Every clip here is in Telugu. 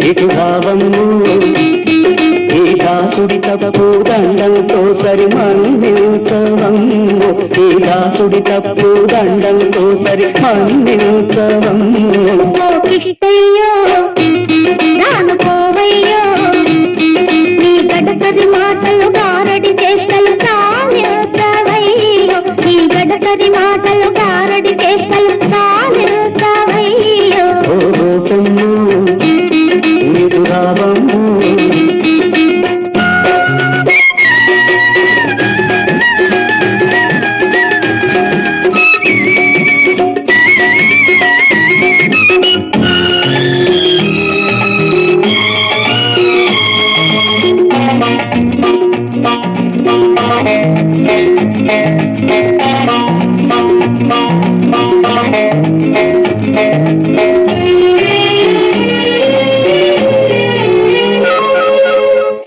ఇటురావము ఈ దాసుడి తప్పు దండంతో సరి మన్నించవము ఈ దాసుడి తప్పు దండంతో సరి మన్నించవము కృష్ణయ్యో రానుకోవయ్యో నీ గడపది మాటలు గారడి చేష్టలు సాధ్యవయ్యో నీ గడపది మాటలు గారడి చేష్టలు సాధ్యవయ్యో ఇటురావము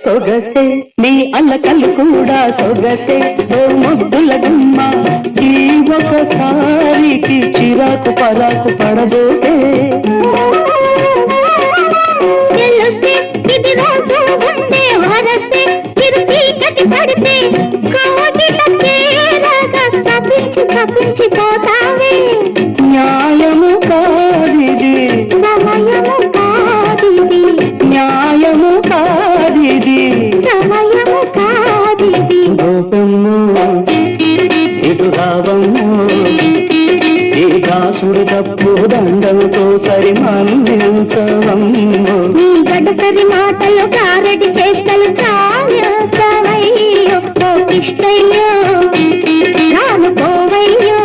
సొగసే నీ అల్లకల్లు కూడా సొగసే ఓ ముద్దుల గుమ్మ ఈ ఒకసారికి చిరాకు పరాకు పడబోతే తప్పించిపోతావే న్యాయము కాదిది సమయము కాదిది న్యాయము కాదిది సమయము కాదిది గోపము ఇటురావము ఈ దాసుడు తప్పు దండంతో సరి మన్నించవము నీ గడసరి మాటలు కారడి చేష్టలు చాలవయ్యో ఓ కృష్ణయ్యో రానుకోవయ్యో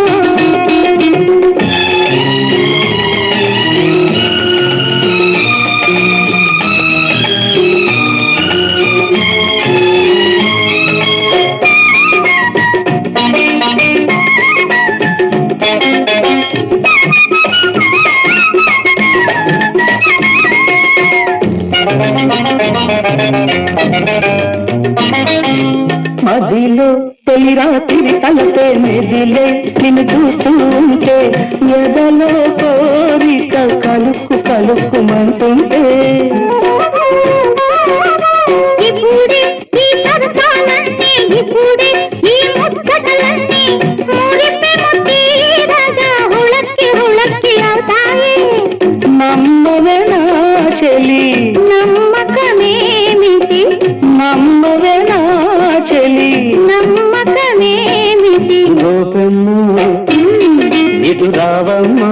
మదిలో తొలి రాత్రి తలపే మెదిలే నిన్ను చూస్తూ ఉంటే ఎదలో కోరిక కలుక్కు కలుక్కుమంటుంటే ఇప్పుడే ఈ సరసాలన్నీ ఇప్పుడే ఈ ముచ్చటలన్నీ ఊరిపేమో తీరగా హుళక్కి హుళక్కి అవుతాయి నమ్మవే నా చెలి నమ్మకమేమిటి నమ్మవే నా చెలి నమ్మకమేమిటి గోపము ఇటురావము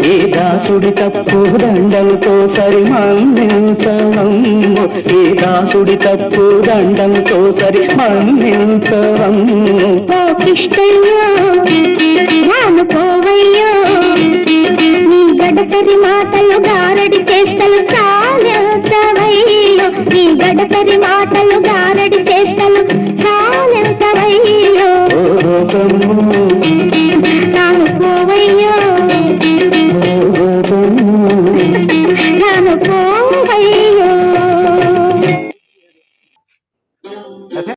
ఈ దాసుడి తప్పు దండంతో సరి మన్నించవము ఈ దాసుడి తప్పు దండంతో సరి మన్నించవము ఓ కృష్ణయ్యో రానుకోవయ్యో నీ గడసరి మాటలు గారడి చేష్టలు చాలవయ్యో నీ గడసరి మాటలు గారడి చేష్టలు చాలవయ్యో రానుకోవయ్యో రానుకోవయ్యో